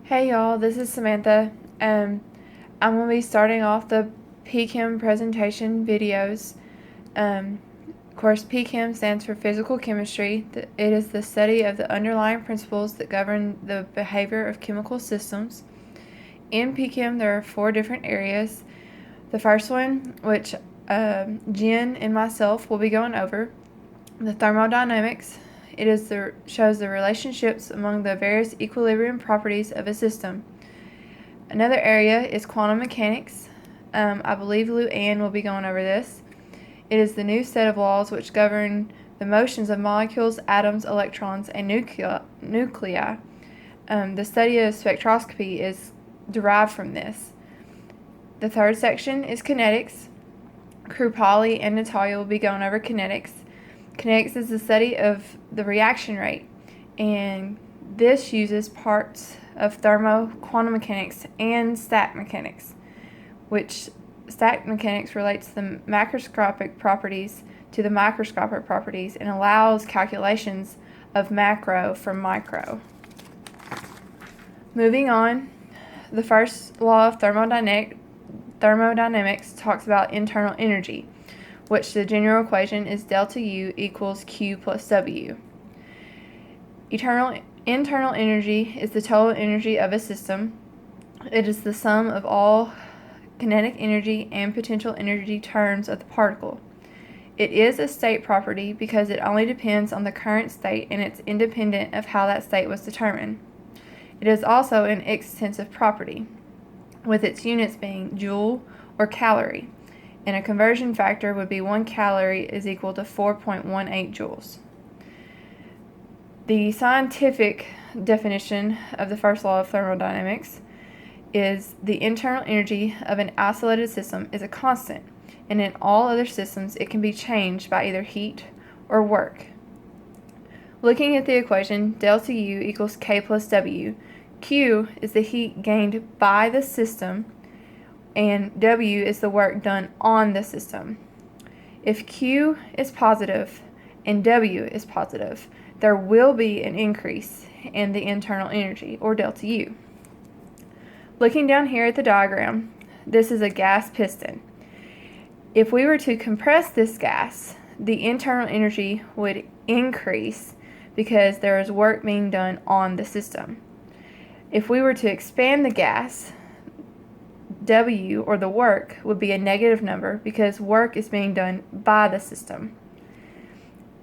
Hey y'all, this is Samantha. I'm going to be starting off the Chem presentation videos. Of course, Chem stands for physical chemistry. It is the study of the underlying principles that govern the behavior of chemical systems. In Chem, there are 4 different areas. The first one, which Jen and myself will be going over, the thermodynamics. It shows the relationships among the various equilibrium properties of a system. Another area is quantum mechanics. I believe Lou Ann will be going over this. It is the new set of laws which govern the motions of molecules, atoms, electrons, and nuclei. The study of spectroscopy is derived from this. The third section is kinetics. Krupali and Natalia will be going over kinetics. Kinetics is the study of the reaction rate, and this uses parts of thermo, quantum mechanics, and stat mechanics, which stat mechanics relates the macroscopic properties to the microscopic properties and allows calculations of macro from micro. Moving on, the first law of thermodynamics talks about internal energy, which the general equation is delta U equals Q plus W. Internal energy is the total energy of a system. It is the sum of all kinetic energy and potential energy terms of the particle. It is a state property because it only depends on the current state and it's independent of how that state was determined. It is also an extensive property, with its units being joule or calorie, and a conversion factor would be 1 calorie is equal to 4.18 joules. The scientific definition of the first law of thermodynamics is the internal energy of an isolated system is a constant, and in all other systems it can be changed by either heat or work. Looking at the equation, delta U equals K plus W, Q is the heat gained by the system, and W is the work done on the system. If Q is positive and W is positive, there will be an increase in the internal energy, or delta U. Looking down here at the diagram, this is a gas piston. If we were to compress this gas, the internal energy would increase because there is work being done on the system. If we were to expand the gas, W, or the work, would be a negative number because work is being done by the system.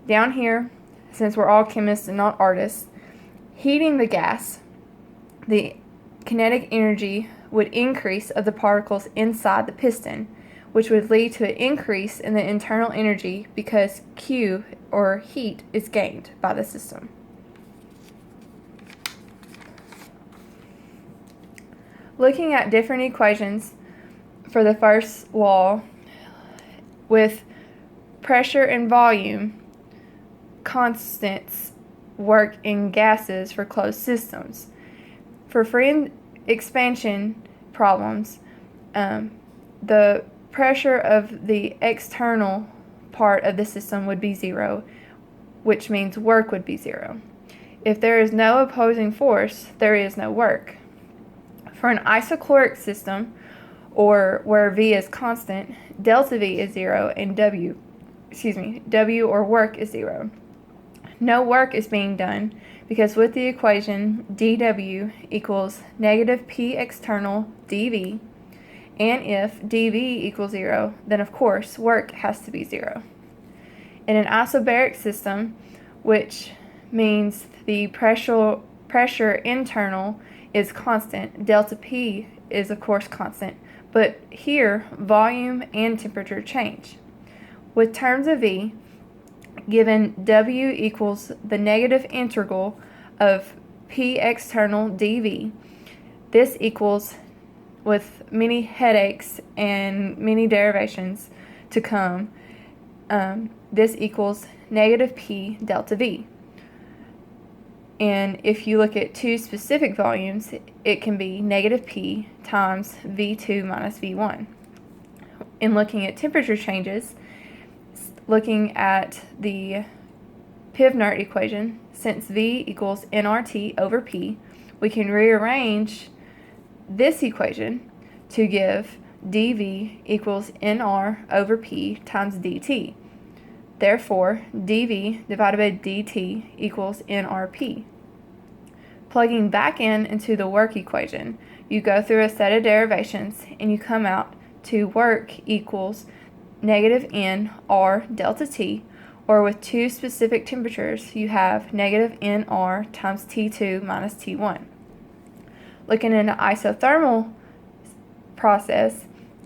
Down here, since we're all chemists and not artists, heating the gas, the kinetic energy would increase of the particles inside the piston, which would lead to an increase in the internal energy because Q, or heat, is gained by the system. Looking at different equations for the first law with pressure and volume constants work in gases for closed systems. For free expansion problems, the pressure of the external part of the system would be 0, which means work would be 0. If there is no opposing force, there is no work. For an isochloric system, or where V is constant, delta V is 0 and W or work is 0. No work is being done because with the equation dW equals negative P external dV, and if dV equals 0, then of course work has to be 0. In an isobaric system, which means the pressure internal is constant, delta P is of course constant, but here volume and temperature change. With terms of V, given W equals the negative integral of P external dV, this equals, with many headaches and many derivations to come, this equals negative P delta V. And if you look at 2 specific volumes, it can be negative P times V2 minus V1. In looking at temperature changes, looking at the Pivnert equation, since V equals nRT over P, we can rearrange this equation to give dV equals nR over P times dt. Therefore, dV divided by dt equals nRP. Plugging back into the work equation, you go through a set of derivations and you come out to work equals negative nR delta T, or with two specific temperatures, you have negative nR times T2 minus T1. Looking in the isothermal process,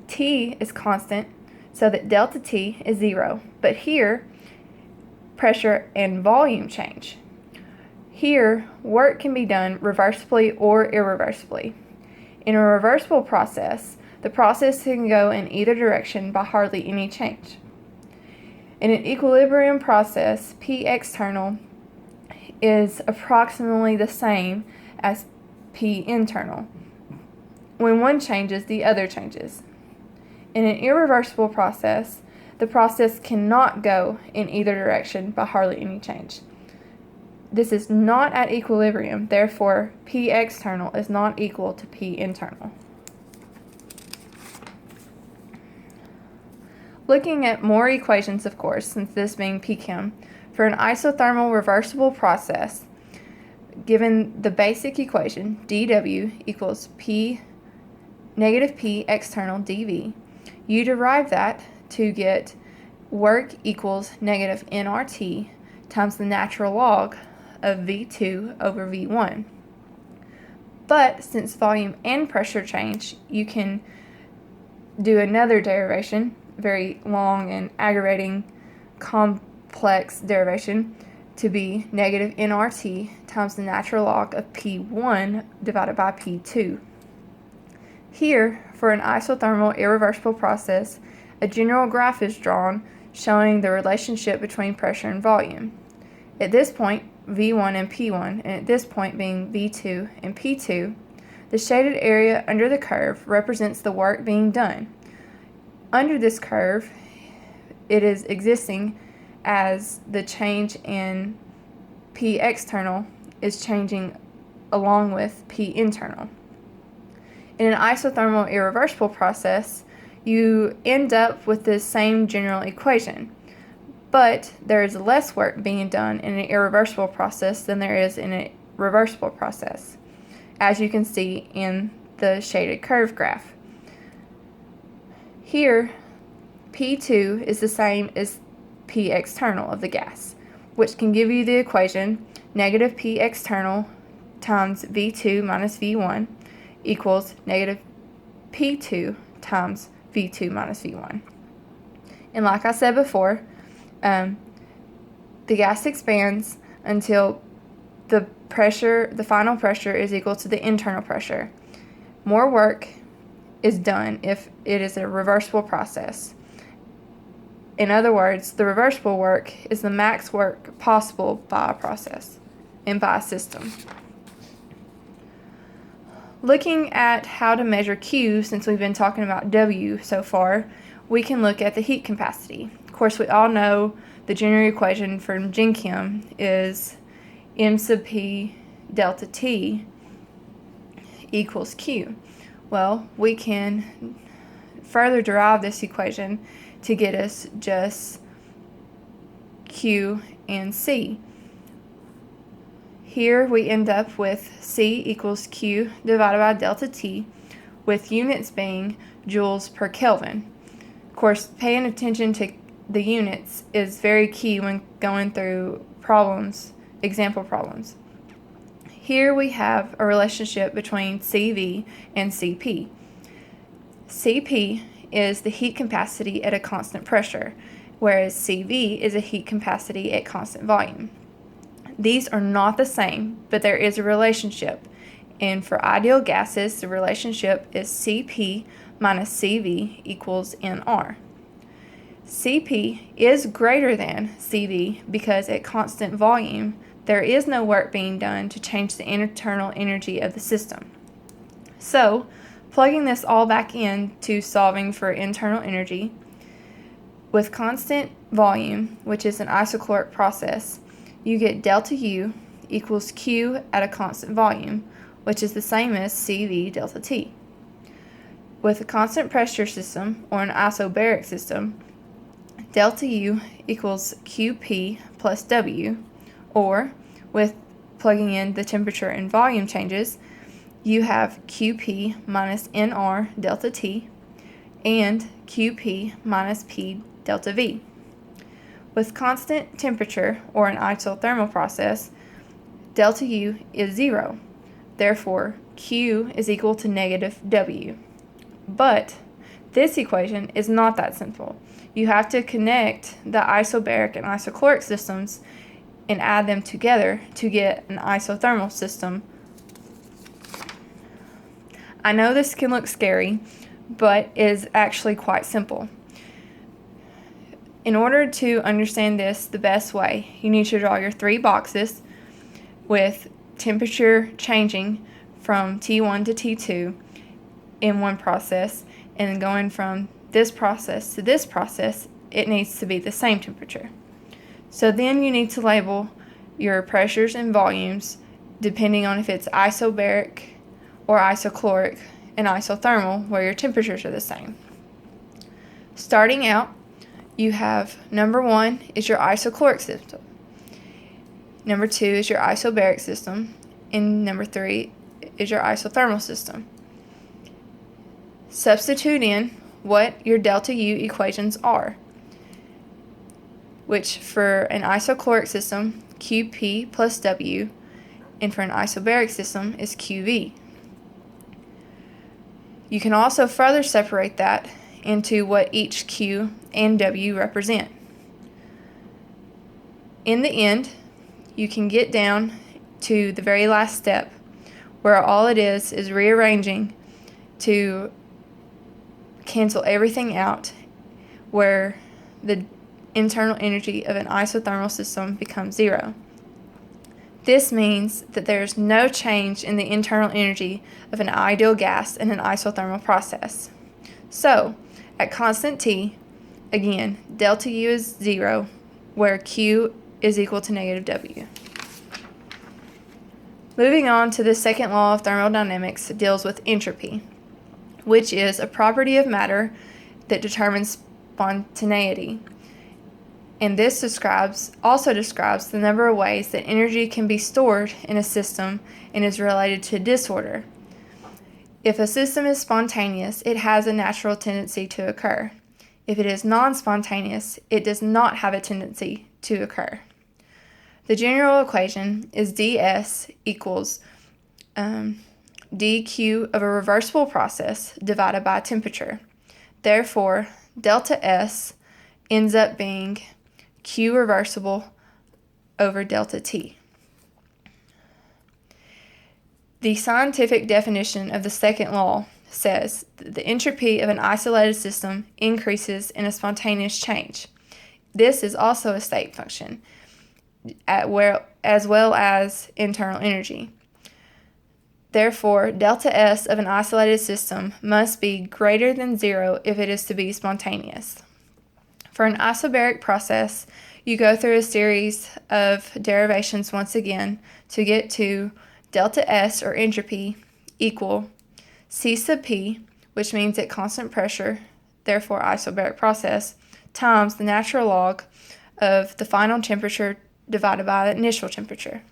T is constant, so that delta T is 0. But here, pressure and volume change. Here, work can be done reversibly or irreversibly. In a reversible process, the process can go in either direction by hardly any change. In an equilibrium process, P external is approximately the same as P internal. When one changes, the other changes. In an irreversible process, the process cannot go in either direction by hardly any change. This is not at equilibrium, therefore P external is not equal to P internal. Looking at more equations, of course, since this being P-Chem, for an isothermal reversible process, given the basic equation dW equals P negative P external dV, you derive that to get work equals negative nRT times the natural log of V2 over V1. But since volume and pressure change, you can do another derivation, very long and aggravating complex derivation, to be negative nRT times the natural log of P1 divided by P2. Here, for an isothermal irreversible process, a general graph is drawn showing the relationship between pressure and volume. At this point, V1 and P1, and at this point being V2 and P2, the shaded area under the curve represents the work being done. Under this curve, it is existing as the change in P external is changing along with P internal. In an isothermal irreversible process, you end up with the same general equation, but there is less work being done in an irreversible process than there is in a reversible process, as you can see in the shaded curve graph. Here, P2 is the same as P external of the gas, which can give you the equation negative P external times V2 minus V1 equals negative P2 times V2 minus V1. And like I said before, the gas expands until the final pressure is equal to the internal pressure. More work is done if it is a reversible process. In other words, the reversible work is the max work possible by a process and by a system. Looking at how to measure Q, since we've been talking about W so far, we can look at the heat capacity. Of course, we all know the general equation from Gen Chem is M sub P delta T equals Q. Well, we can further derive this equation to get us just Q and C. Here we end up with C equals Q divided by delta T, with units being joules per Kelvin. Of course, paying attention to the units is very key when going through problems, example problems. Here we have a relationship between CV and CP. CP is the heat capacity at a constant pressure, whereas CV is a heat capacity at constant volume. These are not the same, but there is a relationship, and for ideal gases, the relationship is CP minus CV equals nR. CP is greater than CV because at constant volume, there is no work being done to change the internal energy of the system. So, plugging this all back into solving for internal energy, with constant volume, which is an isochloric process, you get delta U equals Q at a constant volume, which is the same as CV delta T. With a constant pressure system, or an isobaric system, delta U equals QP plus W, or with plugging in the temperature and volume changes, you have QP minus NR delta T and QP minus P delta V. With constant temperature, or an isothermal process, delta U is 0. Therefore, Q is equal to negative W. But this equation is not that simple. You have to connect the isobaric and isochloric systems and add them together to get an isothermal system. I know this can look scary, but is actually quite simple. In order to understand this the best way, you need to draw your 3 boxes with temperature changing from T1 to T2 in one process, and going from this process to this process, it needs to be the same temperature. So then you need to label your pressures and volumes depending on if it's isobaric or isochloric and isothermal, where your temperatures are the same. Starting out, you have number 1 is your isochloric system, number 2 is your isobaric system, and number 3 is your isothermal system. Substitute in what your delta U equations are, which for an isochloric system, QP plus W, and for an isobaric system is QV. You can also further separate that into what each Q and W represent. In the end, you can get down to the very last step, where all it is rearranging to cancel everything out, where the internal energy of an isothermal system becomes 0. This means that there is no change in the internal energy of an ideal gas in an isothermal process. So, at constant T, again, delta U is 0, where Q is equal to negative W. Moving on to the second law of thermodynamics, deals with entropy, which is a property of matter that determines spontaneity. And this also describes the number of ways that energy can be stored in a system and is related to disorder. If a system is spontaneous, it has a natural tendency to occur. If it is non-spontaneous, it does not have a tendency to occur. The general equation is ds equals dq of a reversible process divided by temperature. Therefore, delta S ends up being Q reversible over delta T. The scientific definition of the second law says that the entropy of an isolated system increases in a spontaneous change. This is also a state function, as well as internal energy. Therefore, delta S of an isolated system must be greater than 0 if it is to be spontaneous. For an isobaric process, you go through a series of derivations once again to get to delta S, or entropy, equal C sub P, which means at constant pressure, therefore isobaric process, times the natural log of the final temperature divided by the initial temperature.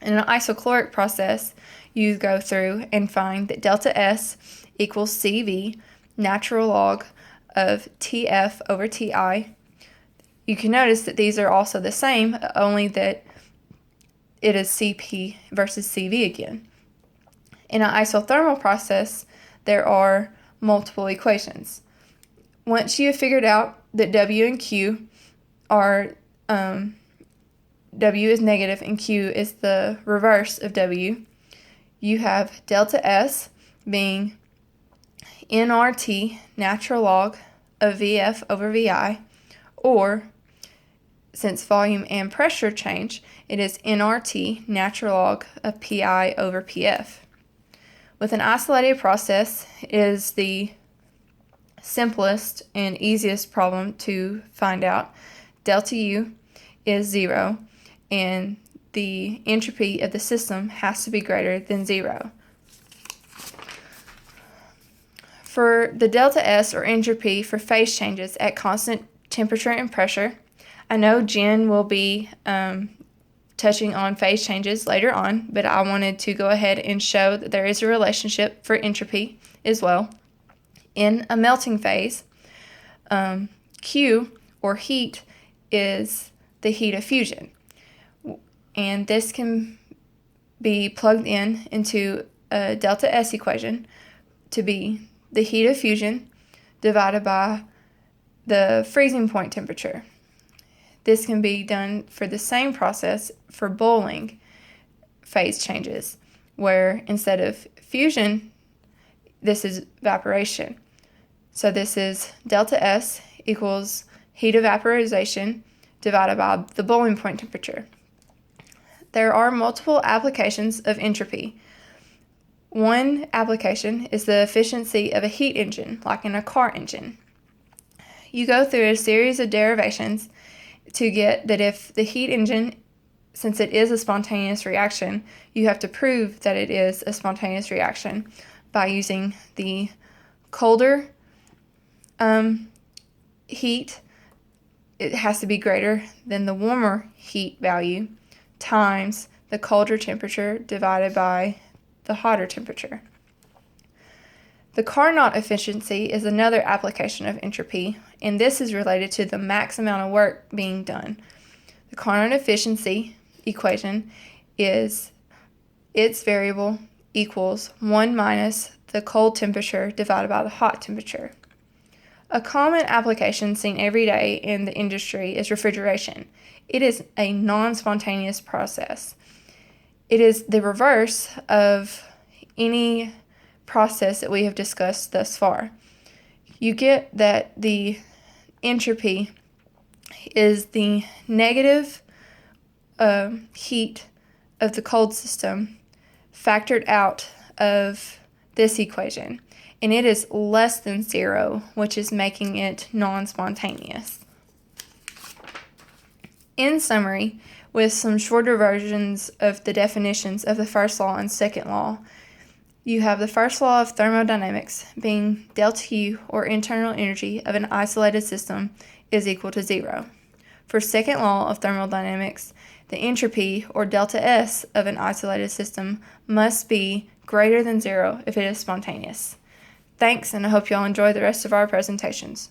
In an isochloric process, you go through and find that delta S equals CV, natural log of TF over TI. You can notice that these are also the same, only that it is CP versus CV again. In an isothermal process, there are multiple equations. Once you have figured out that W and Q are, W is negative and Q is the reverse of W, you have delta S being nRT, natural log of VF over VI, or since volume and pressure change, it is nRT, natural log of PI over PF. With an isolated process, it is the simplest and easiest problem to find out. Delta U is 0, and the entropy of the system has to be greater than 0. For the delta S, or entropy for phase changes at constant temperature and pressure, I know Jen will be touching on phase changes later on, but I wanted to go ahead and show that there is a relationship for entropy as well. In a melting phase, Q, or heat, is the heat of fusion. And this can be plugged into a delta S equation to be the heat of fusion divided by the freezing point temperature. This can be done for the same process for boiling phase changes, where instead of fusion, this is evaporation. So this is delta S equals heat of vaporization divided by the boiling point temperature. There are multiple applications of entropy. One application is the efficiency of a heat engine, like in a car engine. You go through a series of derivations to get that if the heat engine, since it is a spontaneous reaction, you have to prove that it is a spontaneous reaction by using the colder heat. It has to be greater than the warmer heat value times the colder temperature divided by the hotter temperature. The Carnot efficiency is another application of entropy, and this is related to the max amount of work being done. The Carnot efficiency equation is its variable equals 1 minus the cold temperature divided by the hot temperature. A common application seen every day in the industry is refrigeration. It is a non-spontaneous process. It is the reverse of any process that we have discussed thus far. You get that the entropy is the negative heat of the cold system factored out of this equation, and it is less than 0, which is making it non-spontaneous. In summary, with some shorter versions of the definitions of the first law and second law, you have the first law of thermodynamics being delta U, or internal energy of an isolated system, is equal to 0. For second law of thermodynamics, the entropy, or delta S, of an isolated system must be greater than 0 if it is spontaneous. Thanks, and I hope you all enjoy the rest of our presentations.